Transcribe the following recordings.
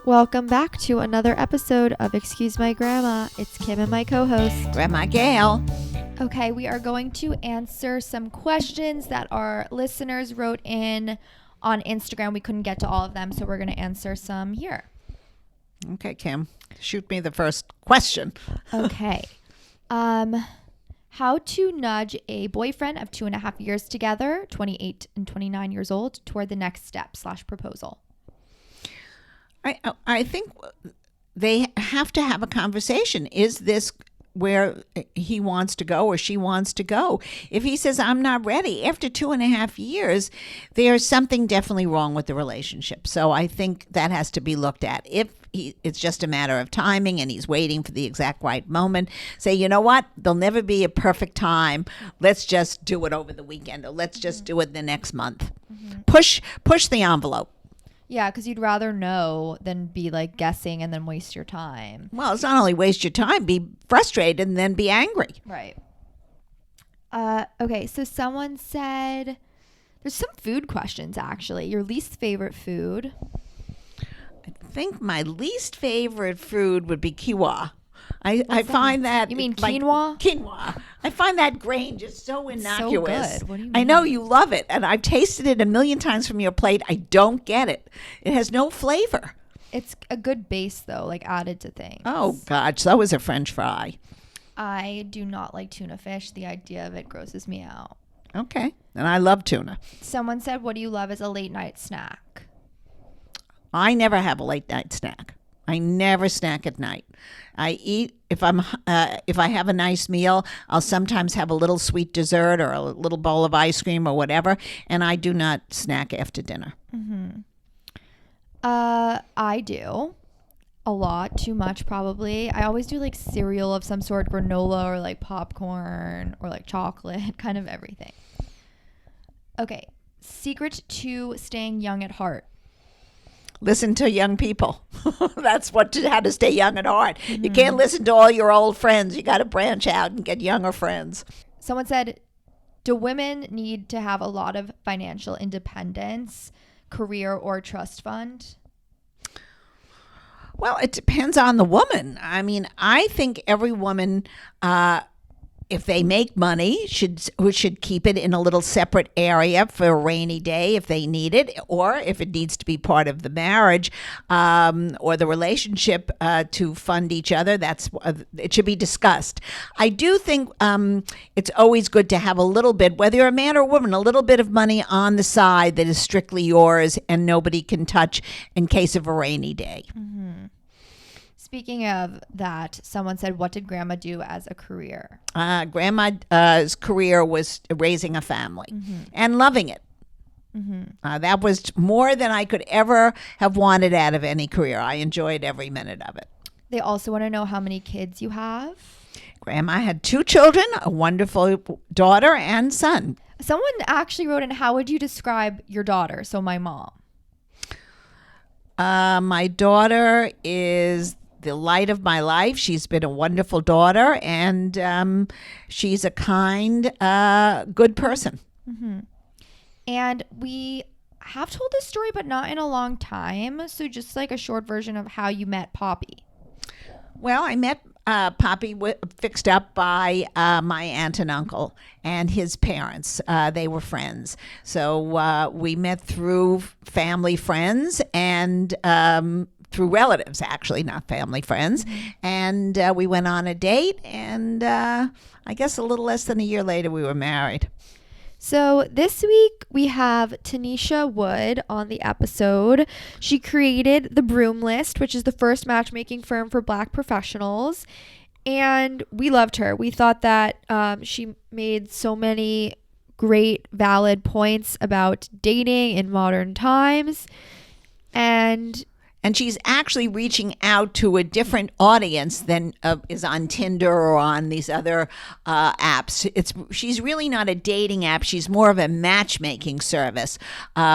Welcome back to another episode of Excuse My Grandma. It's Kim and my co-host, Grandma Gail. Okay, we are going to answer some questions that our listeners wrote in on Instagram. We couldn't get to all of them, so we're going to answer some here. Okay, Kim, shoot me the first question. Okay. How to nudge a boyfriend of 2.5 years together, 28 and 29 years old, toward the next step / proposal. I think they have to have a conversation. Is this where he wants to go or she wants to go? If he says, I'm not ready, after 2.5 years, there's something definitely wrong with the relationship. So I think that has to be looked at. If it's just a matter of timing and he's waiting for the exact right moment, say, you know what, there'll never be a perfect time. Let's just do it over the weekend, or let's just do it the next month. Push the envelope. Yeah, because you'd rather know than be like guessing and then waste your time. Well, it's not only waste your time, be frustrated and then be angry. Right. Okay, so someone said, there's some food questions actually. Your least favorite food? I think my least favorite food would be quinoa. I find that. You mean like, quinoa? Quinoa. I find that grain just so innocuous. So good. What do you mean? I know you love it, and I've tasted it a million times from your plate. I don't get it. It has no flavor. It's a good base though, like added to things. Oh, God. So is a French fry. I do not like tuna fish. The idea of it grosses me out. Okay. And I love tuna. Someone said, what do you love as a late night snack? I never have a late night snack. I never snack at night. I eat if I have a nice meal. I'll sometimes have a little sweet dessert or a little bowl of ice cream or whatever, and I do not snack after dinner. Mm-hmm. I do a lot, too much probably. I always do like cereal of some sort, granola or like popcorn or like chocolate, kind of everything. Okay, secret to staying young at heart. Listen to young people. That's how to stay young at heart. Mm-hmm. You can't listen to all your old friends. You got to branch out and get younger friends. Someone said, do women need to have a lot of financial independence, career, or trust fund? Well, it depends on the woman. I mean, I think every woman, if they make money, should keep it in a little separate area for a rainy day if they need it, or if it needs to be part of the marriage or the relationship to fund each other. It should be discussed. I do think it's always good to have a little bit, whether you're a man or a woman, a little bit of money on the side that is strictly yours and nobody can touch in case of a rainy day. Mm-hmm. Speaking of that, someone said, what did Grandma do as a career? Grandma's career was raising a family and loving it. Mm-hmm. That was more than I could ever have wanted out of any career. I enjoyed every minute of it. They also want to know how many kids you have. Grandma had 2 children, a wonderful daughter and son. Someone actually wrote in, how would you describe your daughter? So my mom. My daughter is the light of my life. She's been a wonderful daughter, and she's a kind, good person. Mm-hmm. And we have told this story, but not in a long time. So just like a short version of how you met Poppy. Well, I met Poppy fixed up by my aunt and uncle and his parents. They were friends. So we met through family friends and through relatives, actually, not family friends. And we went on a date, and I guess a little less than a year later, we were married. So this week we have Tennesha Wood on the episode. She created the Broom List, which is the first matchmaking firm for Black professionals. And we loved her. We thought that she made so many great, valid points about dating in modern times. And she's actually reaching out to a different audience than is on Tinder or on these other apps. She's really not a dating app. She's more of a matchmaking service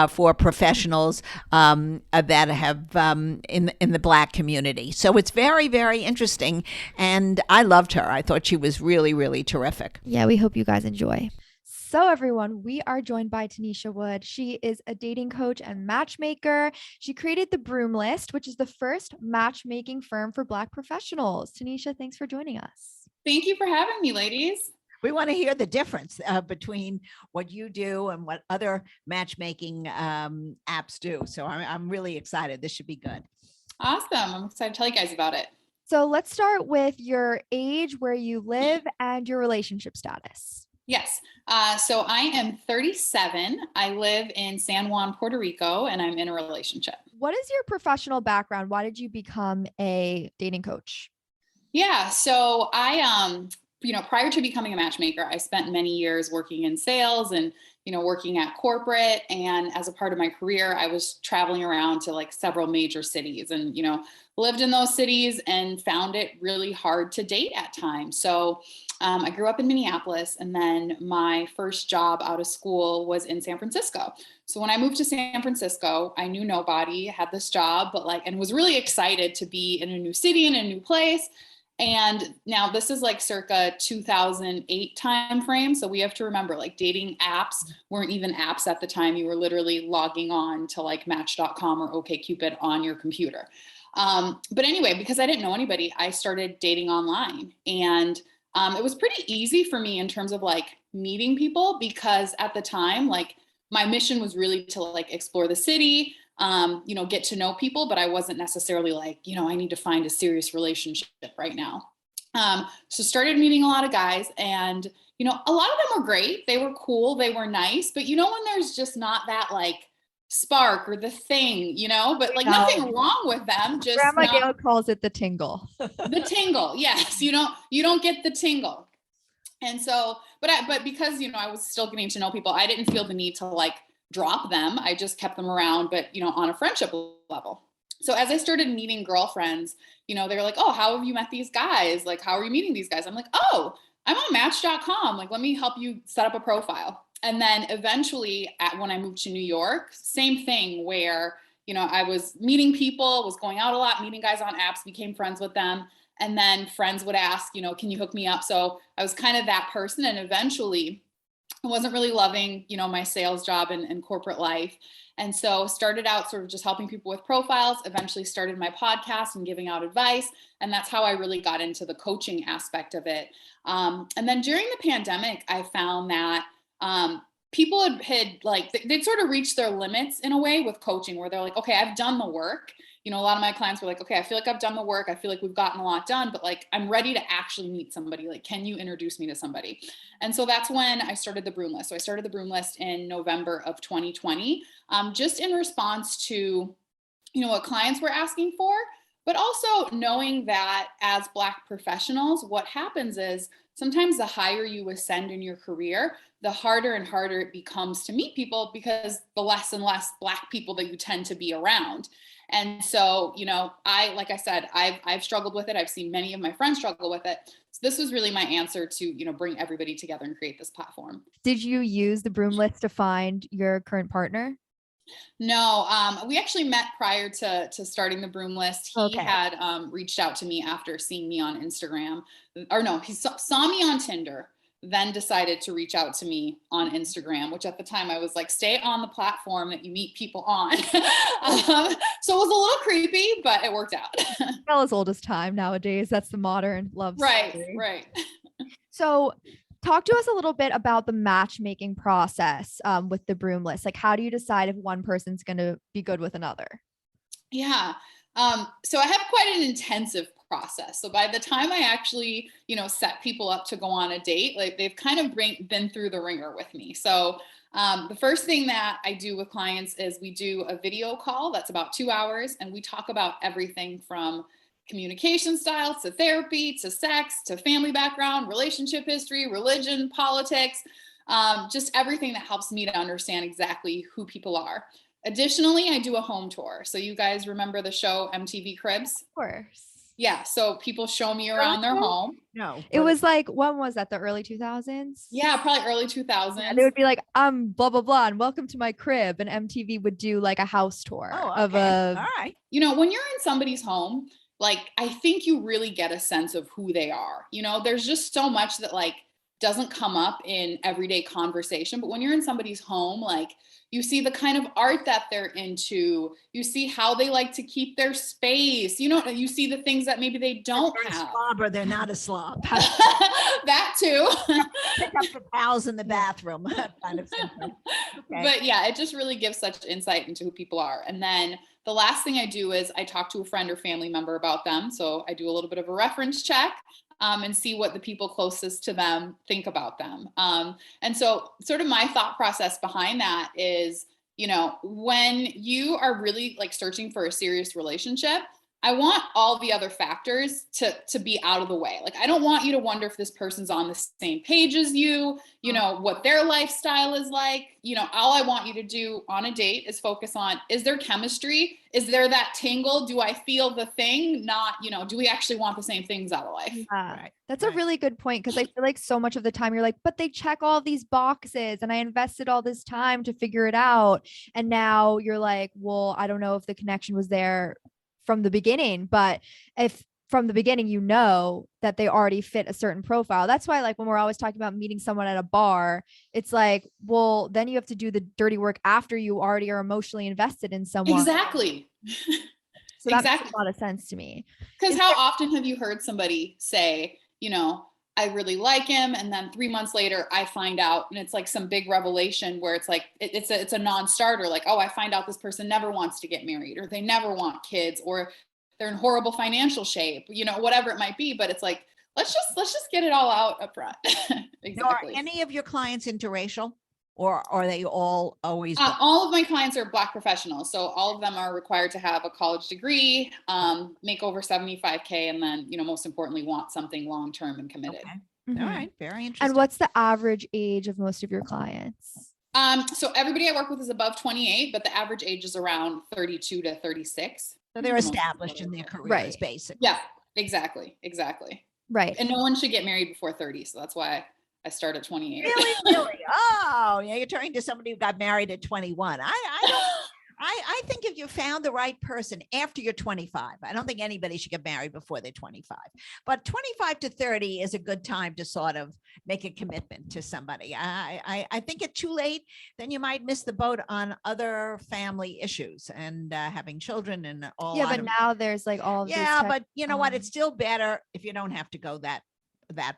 for professionals that have in the Black community. So it's very, very interesting. And I loved her. I thought she was really, really terrific. Yeah, we hope you guys enjoy. So, everyone, we are joined by Tennesha Wood. She is a dating coach and matchmaker. She created the Broom List, which is the first matchmaking firm for Black professionals. Tennesha, thanks for joining us. Thank you for having me, ladies. We want to hear the difference between what you do and what other matchmaking apps do. So I'm really excited. This should be good. Awesome. I'm excited to tell you guys about it. So, let's start with your age, where you live, and your relationship status. Yes. So I am 37. I live in San Juan, Puerto Rico, and I'm in a relationship. What is your professional background? Why did you become a dating coach? Yeah. So I, prior to becoming a matchmaker, I spent many years working in sales and, working at corporate. And as a part of my career, I was traveling around to like several major cities and, lived in those cities and found it really hard to date at times. So I grew up in Minneapolis, and then my first job out of school was in San Francisco. So when I moved to San Francisco, I knew nobody, had this job, and was really excited to be in a new city and a new place. And now this is like circa 2008 timeframe. So we have to remember, like, dating apps weren't even apps at the time. You were literally logging on to like Match.com or OkCupid on your computer. But anyway, because I didn't know anybody, I started dating online, and it was pretty easy for me in terms of like meeting people, because at the time, like, my mission was really to like explore the city, get to know people, but I wasn't necessarily like, I need to find a serious relationship right now. So started meeting a lot of guys, and, a lot of them were great. They were cool. They were nice, but when there's just not that like spark or the thing, but like nothing wrong with them. Just Grandma Gail calls it the tingle. The tingle. Yes. You don't get the tingle. And so, but because, I was still getting to know people, I didn't feel the need to like drop them. I just kept them around, but, on a friendship level. So as I started meeting girlfriends, they were like, oh, how have you met these guys? Like, how are you meeting these guys? I'm like, oh, I'm on Match.com. Like, let me help you set up a profile. And then eventually when I moved to New York, same thing where, I was meeting people, was going out a lot, meeting guys on apps, became friends with them. And then friends would ask, can you hook me up? So I was kind of that person. And eventually I wasn't really loving, my sales job and corporate life. And so started out sort of just helping people with profiles, eventually started my podcast and giving out advice. And that's how I really got into the coaching aspect of it. And then during the pandemic, I found that people had like, they'd sort of reached their limits in a way with coaching, where they're like, okay, I've done the work. A lot of my clients were like, okay, I feel like I've done the work. I feel like we've gotten a lot done, but like, I'm ready to actually meet somebody. Like, can you introduce me to somebody? And so that's when I started the Broom List. So I started the Broom List in November of 2020, just in response to, what clients were asking for, but also knowing that as Black professionals, what happens is sometimes the higher you ascend in your career, the harder and harder it becomes to meet people, because the less and less Black people that you tend to be around. And so, like I said, I've struggled with it. I've seen many of my friends struggle with it. So this was really my answer to, bring everybody together and create this platform. Did you use the Broom List to find your current partner? No, we actually met prior to starting the Broom List. He had reached out to me after seeing me on Instagram, or no, he saw me on Tinder, then decided to reach out to me on Instagram, which at the time I was like, stay on the platform that you meet people on. So it was a little creepy, but it worked out. Well, as old as time nowadays. That's the modern love story. Right. So talk to us a little bit about the matchmaking process with the Broom List. Like, how do you decide if one person's going to be good with another? Yeah. So I have quite an intensive process. So by the time I actually, set people up to go on a date, like, they've kind of been through the ringer with me. So the first thing that I do with clients is we do a video call that's about 2 hours, and we talk about everything from communication styles to therapy to sex to family background, relationship history, religion, politics, just everything that helps me to understand exactly who people are. Additionally, I do a home tour. So you guys remember the show MTV Cribs? Of course. Yeah. So people show me around their home. No. It was like, when was that? The early 2000s? Yeah, probably early 2000s. Yeah, they would be like, blah, blah, blah, and welcome to my crib. And MTV would do like a house tour of a. All right. When you're in somebody's home, like, I think you really get a sense of who they are. There's just so much that, like, doesn't come up in everyday conversation. But when you're in somebody's home, like, you see the kind of art that they're into, you see how they like to keep their space, you see the things that maybe they don't They're have. a slob or they're not a slob. That too. Pick up the towels in the bathroom. Kind of simple. Okay. But yeah, it just really gives such insight into who people are. And then the last thing I do is I talk to a friend or family member about them. So I do a little bit of a reference check and see what the people closest to them think about them. And so sort of my thought process behind that is, when you are really like searching for a serious relationship, I want all the other factors to be out of the way. Like, I don't want you to wonder if this person's on the same page as you, what their lifestyle is like. All I want you to do on a date is focus on, is there chemistry? Is there that tingle? Do I feel the thing? Not, do we actually want the same things out of life? Yeah. Right. That's a really good point, because I feel like so much of the time you're like, but they check all these boxes and I invested all this time to figure it out. And now you're like, well, I don't know if the connection was there from the beginning, but if from the beginning that they already fit a certain profile. That's why, like, when we're always talking about meeting someone at a bar, it's like, well, then you have to do the dirty work after you already are emotionally invested in someone. Exactly. So that makes a lot of sense to me. Because how often have you heard somebody say, I really like him, and then 3 months later I find out, and it's like some big revelation where it's like it's a non-starter. Like, oh, I find out this person never wants to get married, or they never want kids, or they're in horrible financial shape, whatever it might be. But it's like, let's just get it all out up front. Exactly. Now, are any of your clients interracial, or are they all always? All of my clients are Black professionals, so all of them are required to have a college degree, make over 75K, and then, most importantly, want something long-term and committed. Okay. Mhm. All right, very interesting. And what's the average age of most of your clients? So everybody I work with is above 28, but the average age is around 32 to 36. So they're established in their careers, Right. Basically. Yeah, exactly. Right. And no one should get married before 30, so that's why I start at 28. Really? Oh, yeah. You're talking to somebody who got married at 21. I think if you found the right person after you're 25, I don't think anybody should get married before they're 25, but 25 to 30 is a good time to sort of make a commitment to somebody. I think it's too late, then you might miss the boat on other family issues and having children and all. Yeah, but now there's like all of this but you know what? It's still better if you don't have to go that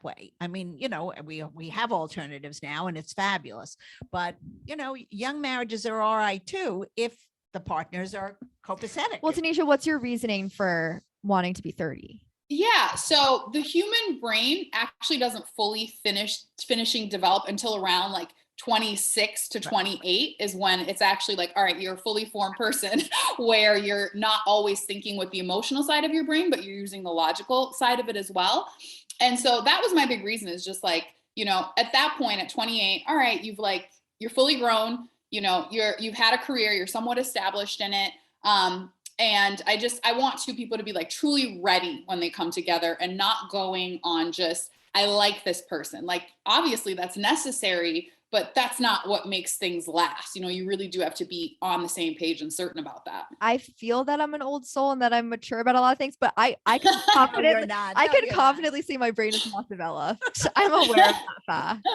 way. I mean, we have alternatives now and it's fabulous, but young marriages are all right too if the partners are copacetic. Well, Tennesha, what's your reasoning for wanting to be 30? Yeah, so the human brain actually doesn't fully finishing develop until around like 26 to 28 is when it's actually like, all right, you're a fully formed person where you're not always thinking with the emotional side of your brain, but you're using the logical side of it as well. And so that was my big reason, is just like, at that point at 28, all right, you're fully grown, you've had a career, you're somewhat established in it. And I want two people to be like truly ready when they come together and not going on just, I like this person. Like, obviously that's necessary, but that's not what makes things last. You really do have to be on the same page and certain about that. I feel that I'm an old soul and that I'm mature about a lot of things, but I can confidently, confidently say my brain is not developed. I'm aware of that fact.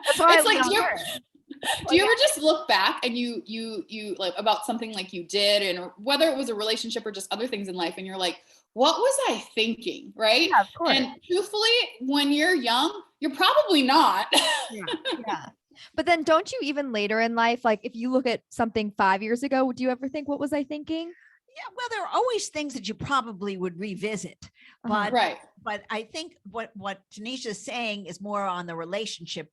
That's why it's like, do you ever just look back and you like about something like you did, and whether it was a relationship or just other things in life, and you're like, what was I thinking? Right. Yeah, of course. And truthfully, when you're young, you're probably not. Yeah. But then don't you even later in life, like if you look at something 5 years ago, do you ever think, what was I thinking? Yeah, well, there are always things that you probably would revisit, but right. But I think what Tennesha is saying is more on the relationship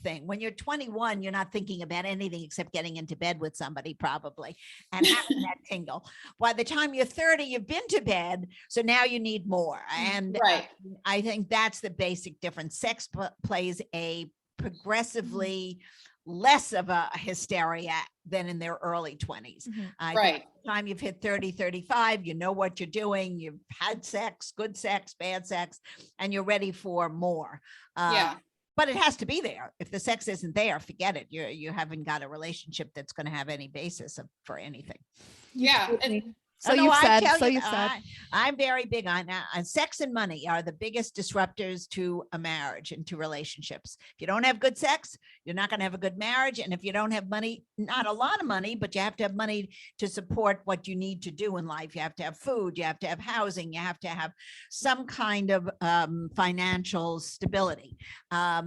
thing. When you're 21, you're not thinking about anything except getting into bed with somebody, probably, and having that tingle. By the time you're 30, you've been to bed, so now you need more. And right. I think that's the basic difference. Sex plays a progressively less of a hysteria than in their early 20s. Right. By the time you've hit 30, 35, you know what you're doing. You've had sex, good sex, bad sex, and you're ready for more. But it has to be there. If the sex isn't there, forget it. You haven't got a relationship that's going to have any basis for anything. Yeah. So Oh, no, you've I said. tell So you, you've said. I'm very big on sex and money are the biggest disruptors to a marriage and to relationships. If you don't have good sex, you're not going to have a good marriage. And if you don't have money, not a lot of money, but you have to have money to support what you need to do in life. You have to have food, you have to have housing, you have to have some kind of financial stability. By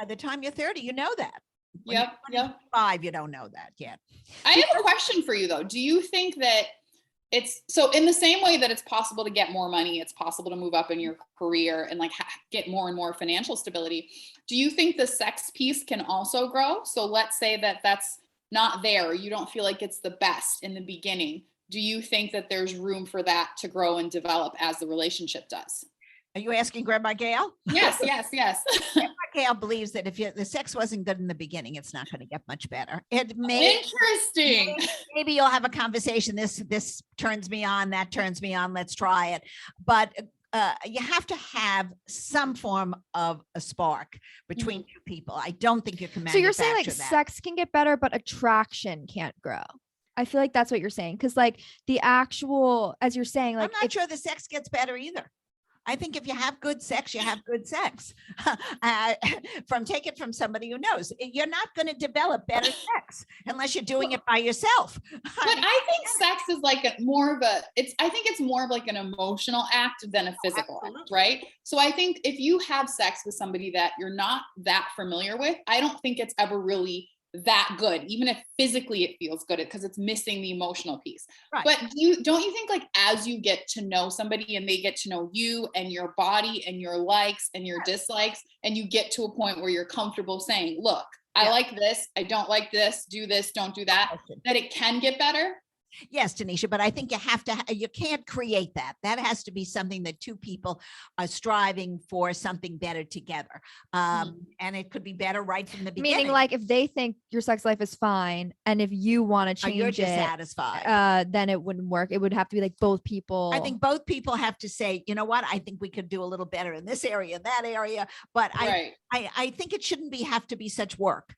the time you're 30, you know that. When Yep. you're Yep. 25, you don't know that yet. I have a question for you though. Do you think that it's so in the same way that it's possible to get more money, it's possible to move up in your career and like get more and more financial stability. Do you think the sex piece can also grow? So let's say that that's not there. You don't feel like it's the best in the beginning. Do you think that there's room for that to grow and develop as the relationship does? Are you asking Grandma Gail? Yes, yes, yes. Grandma Gail believes that if the sex wasn't good in the beginning, it's not going to get much better. It may Interesting. maybe you'll have a conversation. This turns me on. That turns me on. Let's try it. But you have to have some form of a spark between two people. I don't think you can So you're saying like manufacture that. sex can get better, but attraction can't grow. I feel like that's what you're saying. Cause like the actual, as you're saying, like I'm not sure the sex gets better either. I think if you have good sex, you have good sex. Take it from somebody who knows. You're not going to develop better sex unless you're doing it by yourself. But I think sex is like I think it's more of like an emotional act than a physical act, right? So I think if you have sex with somebody that you're not that familiar with, I don't think it's ever really that good, even if physically it feels good, because it's missing the emotional piece. Right. But don't you think like as you get to know somebody and they get to know you and your body and your likes and your dislikes, and you get to a point where you're comfortable saying, look, I like this, I don't like this, do this, don't do that, that it can get better? Yes, Tennesha, but I think you can't create that. That has to be something that two people are striving for something better together. And it could be better right from the beginning. meaning like if they think your sex life is fine and if you want to change you're it, dissatisfied, then it wouldn't work. It would have to be like both people. I think both people have to say, you know what, I think we could do a little better in this area, that area. But I think it shouldn't have to be such work.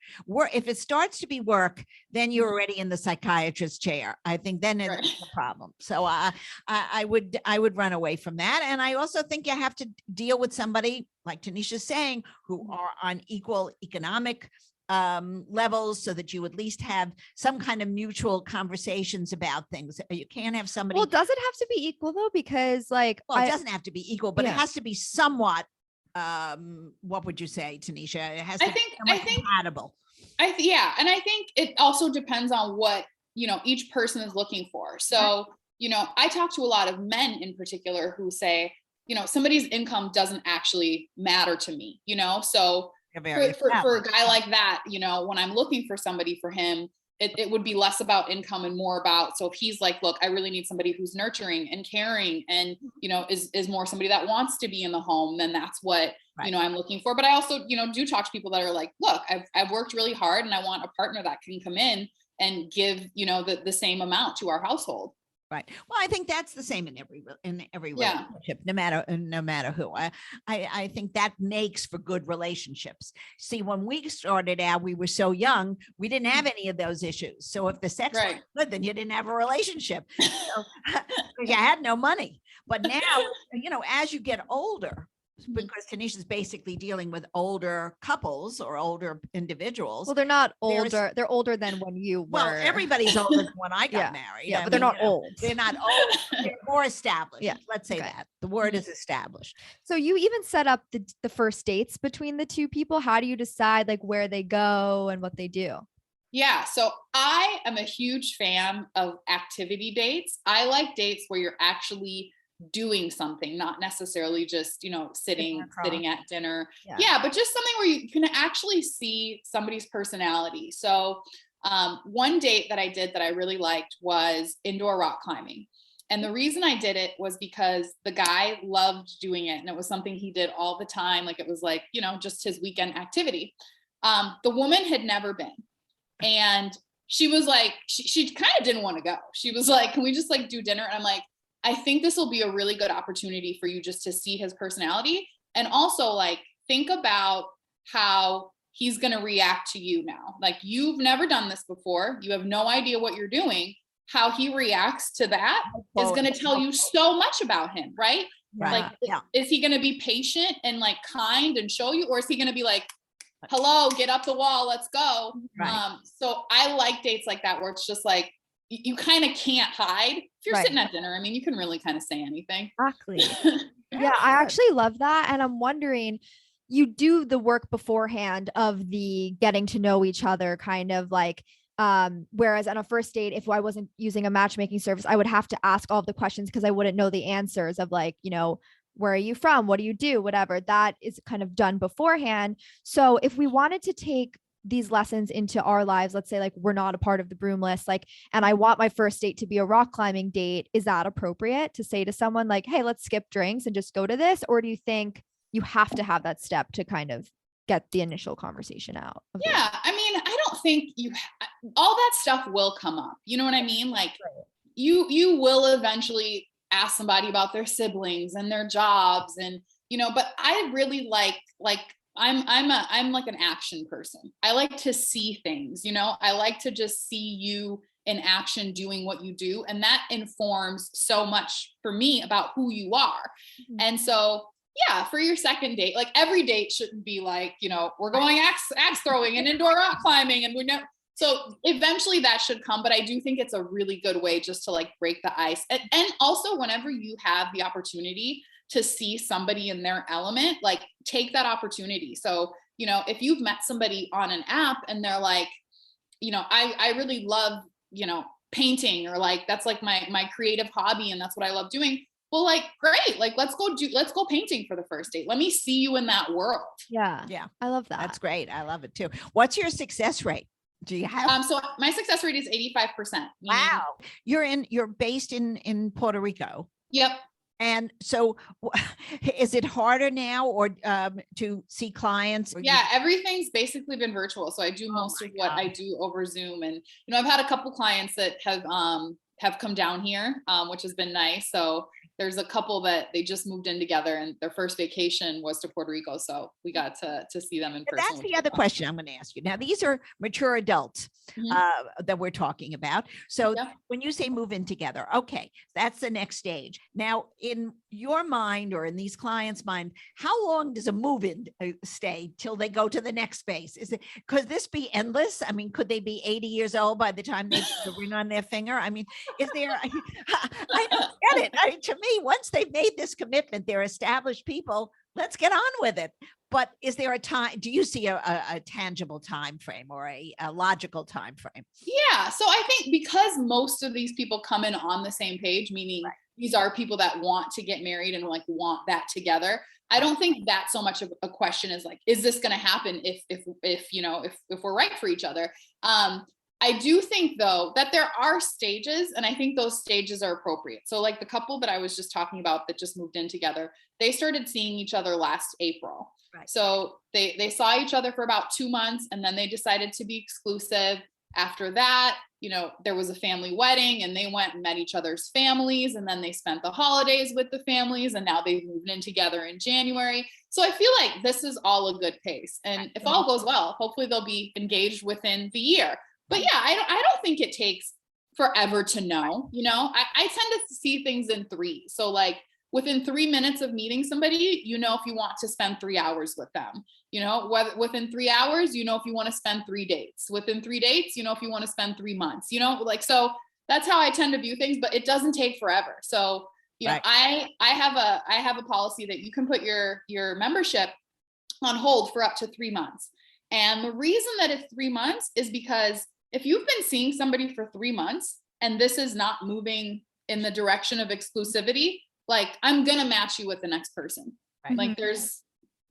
If it starts to be work, then you're already in the psychiatrist's chair. I think then it's a problem. So I would run away from that. And I also think you have to deal with somebody like Tennesha's saying, who are on equal economic levels, so that you at least have some kind of mutual conversations about things. You can't have somebody. Well, does it have to be equal though? Because like, it doesn't have to be equal, but it has to be somewhat. What would you say, Tennesha? It has to be compatible. And I think it also depends on what each person is looking for. So I talk to a lot of men in particular who say, somebody's income doesn't actually matter to me, so for a guy like that, when I'm looking for somebody for him, it would be less about income and more about, so if he's like, look, I really need somebody who's nurturing and caring and, is more somebody that wants to be in the home, then that's what, I'm looking for. But I also, do talk to people that are like, look, I've worked really hard and I want a partner that can come in and give, the same amount to our household. Right. Well, I think that's the same in every relationship, no matter who. I think that makes for good relationships. See, when we started out, we were so young, we didn't have any of those issues. So if the sex was good, then you didn't have a relationship. So, you had no money. But now, as you get older, because Tennesha is basically dealing with older couples or older individuals. Well, they're not older. They're older than when you were. Well, everybody's older than when I got married. Yeah, but they're not old. They're not old. They're more established. Yeah. Let's say that. The word is established. So you even set up the first dates between the two people. How do you decide like where they go and what they do? Yeah. So I am a huge fan of activity dates. I like dates where you're actually doing something, not necessarily just, sitting at dinner. Yeah. But just something where you can actually see somebody's personality. So one date that I did that I really liked was indoor rock climbing. And the reason I did it was because the guy loved doing it. And it was something he did all the time. Like it was like, just his weekend activity. The woman had never been. And she was like, she kind of didn't want to go. She was like, can we just like do dinner? And I'm like, I think this will be a really good opportunity for you just to see his personality. And also like, think about how he's going to react to you now. Like you've never done this before. You have no idea what you're doing. how he reacts to that is going to tell you so much about him, right? Right. Like, is he going to be patient and like kind and show you, or is he going to be like, hello, get up the wall, let's go. Right. So I like dates like that, where it's just like, you kind of can't hide. If you're sitting at dinner, I mean, you can really kind of say anything. Exactly. Yeah, I actually love that. And I'm wondering, you do the work beforehand of the getting to know each other, kind of like, whereas on a first date, if I wasn't using a matchmaking service, I would have to ask all of the questions because I wouldn't know the answers of like, where are you from? What do you do? Whatever. That is kind of done beforehand. So if we wanted to take these lessons into our lives, let's say like we're not a part of the Broom List, like, and I want my first date to be a rock climbing date, is that appropriate to say to someone like, hey, let's skip drinks and just go to this? Or do you think you have to have that step to kind of get the initial conversation out? Yeah. I mean, I don't think all that stuff will come up. You know what I mean? Like you will eventually ask somebody about their siblings and their jobs and, but I really like, I'm like an action person. I like to see things, I like to just see you in action doing what you do. And that informs so much for me about who you are. Mm-hmm. And so, yeah, for your second date, like every date shouldn't be like, we're going axe throwing and indoor rock climbing and so eventually that should come, but I do think it's a really good way just to like break the ice. And also whenever you have the opportunity to see somebody in their element, like take that opportunity. So, if you've met somebody on an app and they're like, I really love, painting, or like, that's like my creative hobby and that's what I love doing. Well, like, great. Like, let's go painting for the first date. Let me see you in that world. Yeah. I love that. That's great. I love it too. What's your success rate? Do you have? So my success rate is 85%. Wow. You're based in Puerto Rico. Yep. And so is it harder now or to see clients? Yeah, everything's basically been virtual. So I do most of what I do over Zoom. And, I've had a couple clients that have come down here, which has been nice. So there's a couple that they just moved in together and their first vacation was to Puerto Rico. So we got to see them in person. That's the other question I'm going to ask you. Now, these are mature adults that we're talking about. So when you say move in together, okay, that's the next stage. Now, in your mind or in these clients' mind, how long does a move in stay till they go to the next space? Could this be endless? I mean, could they be 80 years old by the time they put the ring on their finger? I mean, is there, I don't get it. To me, once they've made this commitment, they're established people, let's get on with it. But is there a time, do you see a tangible time frame or a logical time frame? Yeah. So I think because most of these people come in on the same page, meaning these are people that want to get married and like want that together. I don't think that so much of a question is like, is this going to happen if we're right for each other? I do think though that there are stages, and I think those stages are appropriate. So like the couple that I was just talking about that just moved in together, they started seeing each other last April. Right. So they saw each other for about 2 months and then they decided to be exclusive. After that, there was a family wedding and they went and met each other's families, and then they spent the holidays with the families, and now they've moved in together in January. So I feel like this is all a good pace. And if all goes well, hopefully they'll be engaged within the year. But yeah, I don't think it takes forever to know, I tend to see things in threes. So like within 3 minutes of meeting somebody, if you want to spend 3 hours with them, within 3 hours, if you want to spend 3 dates, within 3 dates, if you want to spend 3 months, so that's how I tend to view things, but it doesn't take forever. So, I have a policy that you can put your membership on hold for up to 3 months. And the reason that it's 3 months is because if you've been seeing somebody for 3 months and this is not moving in the direction of exclusivity, like I'm going to match you with the next person. Right. Like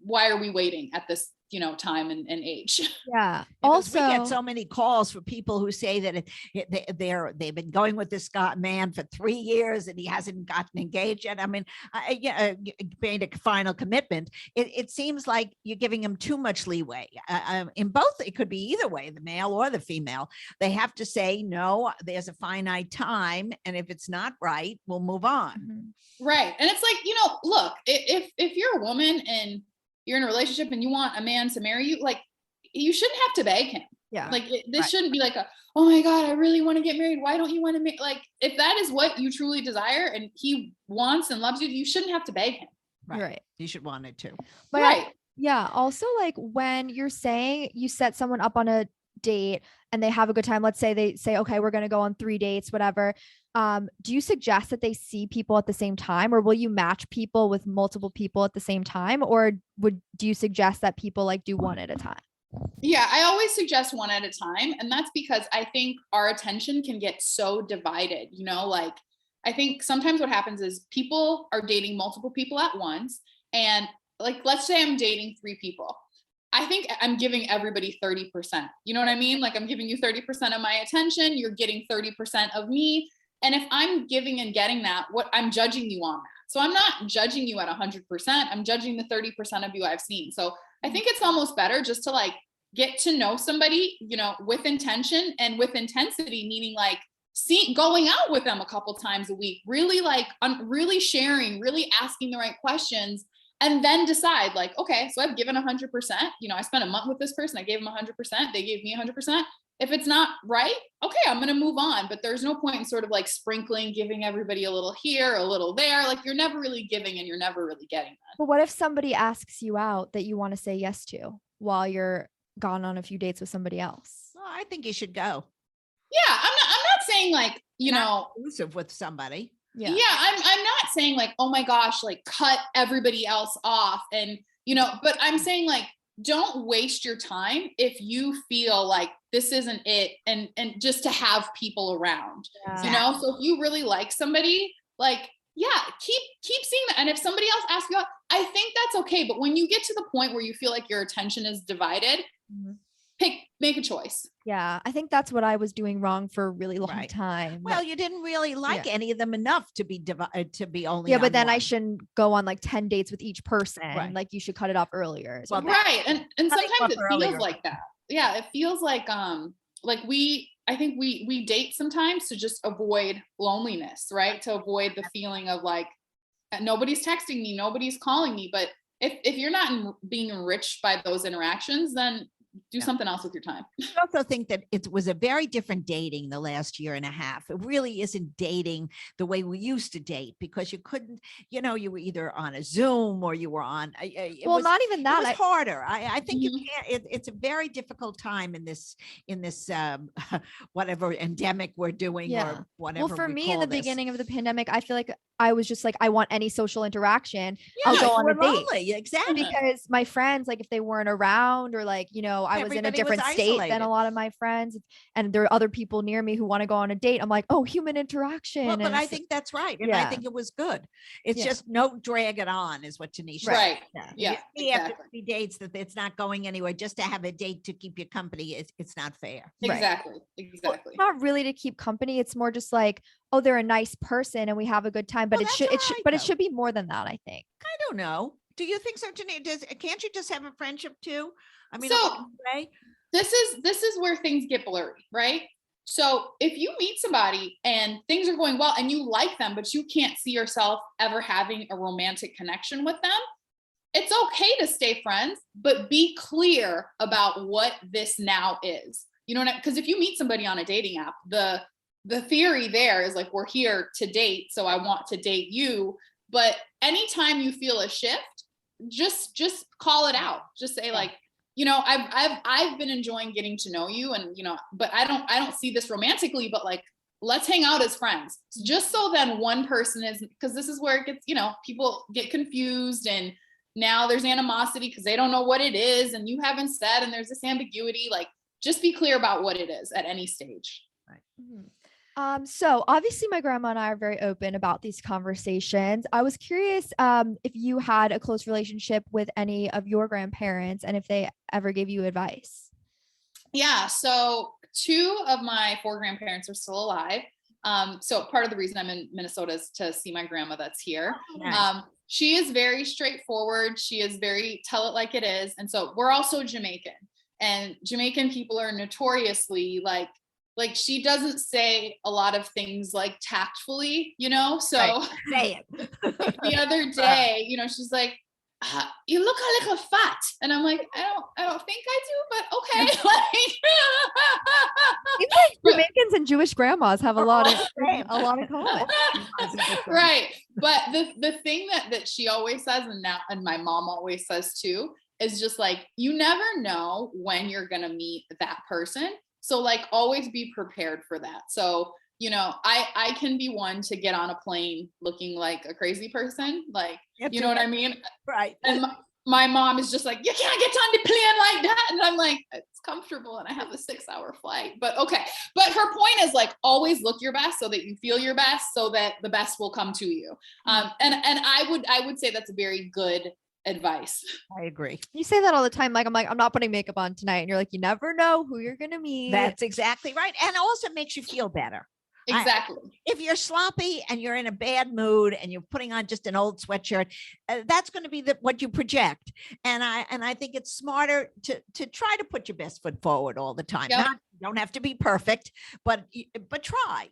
why are we waiting at this, time and age? Yeah. Because we get so many calls for people who say that they've been going with this man for 3 years and he hasn't gotten engaged yet. I mean, made a final commitment. It seems like you're giving him too much leeway. In both, it could be either way, the male or the female. They have to say, no, there's a finite time. And if it's not right, we'll move on. Mm-hmm. Right. And it's like, look, if you're a woman and you're in a relationship and you want a man to marry you, like you shouldn't have to beg him. Yeah. Like this shouldn't be like oh my God, I really want to get married. Why don't you want to make, like, if that is what you truly desire and he wants and loves you, you shouldn't have to beg him. Right. You should want it to. But Right. yeah. Also, like when you're saying you set someone up on a date and they have a good time, let's say they say, okay, we're going to go on 3 dates, whatever. Do you suggest that they see people at the same time, or will you match people with multiple people at the same time? Or do you suggest that people like do one at a time? Yeah, I always suggest one at a time. And that's because I think our attention can get so divided, you know, like I think sometimes what happens is people are dating multiple people at once. And like, let's say I'm dating 3 people. I think I'm giving everybody 30%. You know what I mean? Like I'm giving you 30% of my attention. You're getting 30% of me. And if I'm giving and getting that, what I'm judging you on that. So I'm not judging you at 100%. I'm judging the 30% of you I've seen. So I think it's almost better just to like get to know somebody, you know, with intention and with intensity, meaning like going out with them a couple times a week, really like really sharing, really asking the right questions, and then decide like, okay, so I've given 100%, you know, I spent a month with this person, I gave them 100%, they gave me 100%. If it's not right, okay, I'm going to move on. But there's no point in sort of like sprinkling, giving everybody a little here, a little there. Like you're never really giving and you're never really getting that. But what if somebody asks you out that you want to say yes to while you're gone on a few dates with somebody else? Well, I think you should go. Yeah, I'm not saying like, you know, exclusive with somebody. Yeah, I'm not saying like, oh my gosh, like cut everybody else off and, you know, but I'm saying like, don't waste your time if you feel like this isn't it, and just to have people around, you know. So if you really like somebody, like, yeah, keep seeing that. And if somebody else asks you out, I think that's okay. But when you get to the point where you feel like your attention is divided, make a choice. Yeah, I think that's what I was doing wrong for a really long time. Well, you didn't really like any of them enough to be only. Yeah, but then one. I shouldn't go on like 10 dates with each person. Like you should cut it off earlier. Well, right. And sometimes it feels like that. Yeah, it feels like I think we date sometimes to just avoid loneliness, right? To avoid the feeling of like nobody's texting me, nobody's calling me. But if you're not being enriched by those interactions, then do something else with your time. I also think that it was a very different dating the last year and a half. It really isn't dating the way we used to date, because you couldn't, you know, you were either on a Zoom or you were on. Not even that. It was harder. I think you can't. It's a very difficult time in this whatever endemic we're doing or whatever. Well, for me in the beginning of the pandemic, I feel like I was just like, I want any social interaction. I'll go on a date. Exactly. Because my friends, like if they weren't around or like, you know, I was in a different state than a lot of my friends, and there are other people near me who want to go on a date. I'm like, oh, human interaction. Well, but I think that's right. And I think it was good. It's just no drag it on is what Tennesha right. said. Yeah. After 3 dates that it's not going anywhere, just to have a date to keep you company, it's not fair. Exactly. Exactly. Well, not really to keep company. It's more just like, oh, they're a nice person and we have a good time. But it should be more than that, I think. I don't know. Do you think so, Tennesha? Can't you just have a friendship too? I mean, so this is where things get blurry, right? So if you meet somebody and things are going well and you like them, but you can't see yourself ever having a romantic connection with them, it's okay to stay friends, but be clear about what this now is. You know, because if you meet somebody on a dating app, the theory there is like, we're here to date, so I want to date you. But anytime you feel a shift, just call it out. Just say like, you know, I've been enjoying getting to know you, and you know, but I don't see this romantically, but like, let's hang out as friends. Just so then one person is, because this is where it gets, you know, people get confused and now there's animosity because they don't know what it is and you haven't said, and there's this ambiguity. Like, just be clear about what it is at any stage. Right. So obviously my grandma and I are very open about these conversations. I was curious if you had a close relationship with any of your grandparents and if they ever gave you advice. Yeah, so 2 of my 4 grandparents are still alive. So part of the reason I'm in Minnesota is to see my grandma that's here. Nice. She is very straightforward. She is very tell it like it is. And so we're also Jamaican, and Jamaican people are notoriously like she doesn't say a lot of things like tactfully, you know? So say it. the other day, you know, she's like, you look a little fat. And I'm like, I don't think I do, but okay. Like, Seems like Jamaicans and Jewish grandmas have a lot in common. Right. But the thing that she always says, and my mom always says too, is just like, you never know when you're going to meet that person. So like, always be prepared for that. So, I can be one to get on a plane looking like a crazy person. Like, you know what I mean? Right. And my mom is just like, you can't get on the plane like that. And I'm like, it's comfortable and I have a 6-hour flight, but okay. But her point is like, always look your best so that you feel your best, so that the best will come to you. And I would say that's a very good advice. I agree. You say that all the time. Like, I'm not putting makeup on tonight. And you're like, you never know who you're going to meet. That's exactly right. And also makes you feel better. Exactly. If you're sloppy and you're in a bad mood and you're putting on just an old sweatshirt, that's going to be what you project. And I think it's smarter to try to put your best foot forward all the time. Yep. You don't have to be perfect, but try.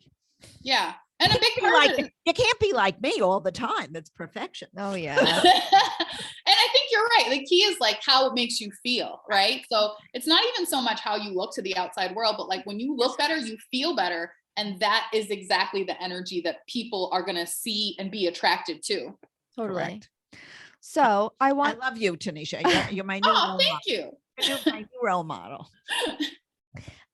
Yeah. And a big part you can't be like me all the time. That's perfection. Oh yeah. And I think you're right. The key is like how it makes you feel, right? So it's not even so much how you look to the outside world, but like when you look better, you feel better. And that is exactly the energy that people are going to see and be attracted to. Totally. Correct. So I love you, Tennesha. You're my new role model. Thank you. You're my new role model.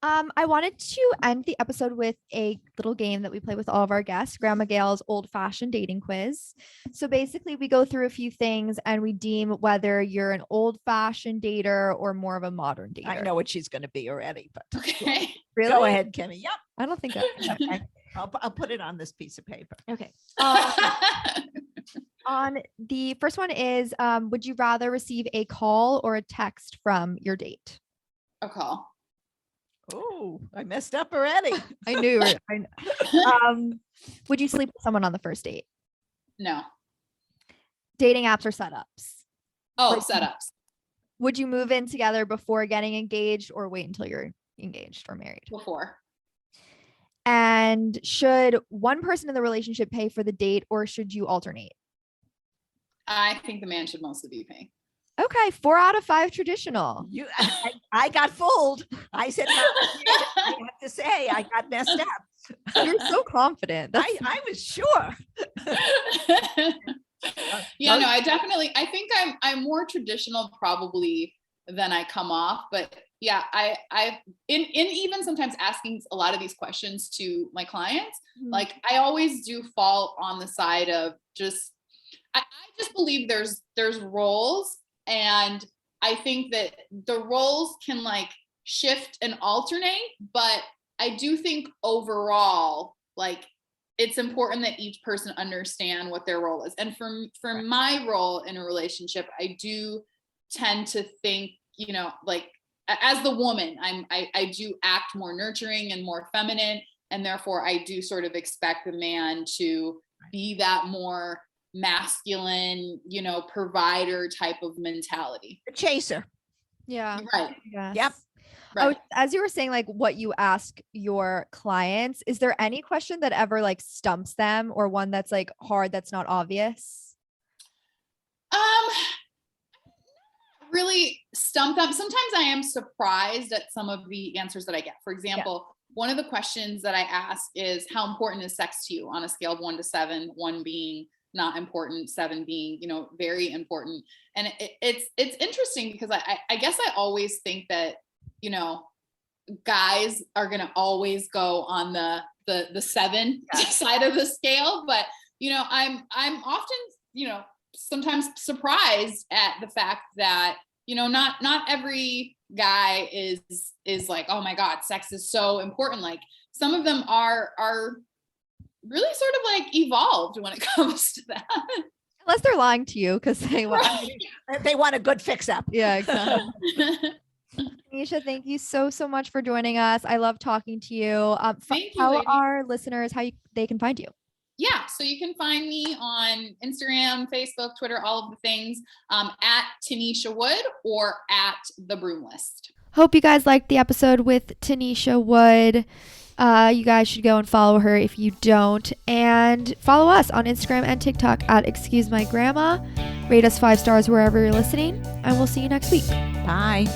I wanted to end the episode with a little game that we play with all of our guests, Grandma Gail's old-fashioned dating quiz. So basically we go through a few things and we deem whether you're an old-fashioned dater or more of a modern dater. I know what she's going to be already, but Okay. Really? Go ahead, Kimmy. Yep. I don't think I'll put it on this piece of paper. Okay. On the first one is, would you rather receive a call or a text from your date? A call. Oh, I messed up already. I knew. Would you sleep with someone on the first date? No. Dating apps or setups? Oh, Like, setups. Would you move in together before getting engaged or wait until you're engaged or married? Before. And should one person in the relationship pay for the date or should you alternate? I think the man should mostly be paying. Okay, 4 out of 5 traditional. I got fooled. I said, I have to say, I got messed up. You're so confident. I was sure. Yeah, no, I think I'm more traditional probably than I come off, but yeah, I in even sometimes asking a lot of these questions to my clients, like I always do fall on the side of just, I just believe there's roles. And I think that the roles can like shift and alternate, but I do think overall, like it's important that each person understand what their role is. And for my role in a relationship, I do tend to think, like as the woman, I do act more nurturing and more feminine. And therefore I do sort of expect the man to be that more masculine, provider type of mentality. The chaser. Yeah. Right. Yes. Yep. Right. As you were saying, like what you ask your clients, is there any question that ever like stumps them or one that's like hard that's not obvious? Really stump them. Sometimes I am surprised at some of the answers that I get. For example, one of the questions that I ask is, how important is sex to you on a scale of 1 to 7, 1 being not important, 7 being, very important. And it's interesting because I guess I always think that, guys are going to always go on the 7 side of the scale. But, I'm often, sometimes surprised at the fact that, not every guy is like, oh my God, sex is so important. Like some of them are really sort of like evolved when it comes to that. Unless they're lying to you because they want They want a good fix up. Yeah, exactly. Tennesha, thank you so much for joining us. I love talking to you. Thank you, tell lady. our listeners how they can find you. Yeah, so you can find me on Instagram, Facebook, Twitter, all of the things, at Tennesha Wood or at the Broom List. Hope you guys liked the episode with Tennesha Wood. You guys should go and follow her if you don't. And follow us on Instagram and TikTok at Excuse My Grandma. Rate us 5 stars wherever you're listening. And we'll see you next week. Bye.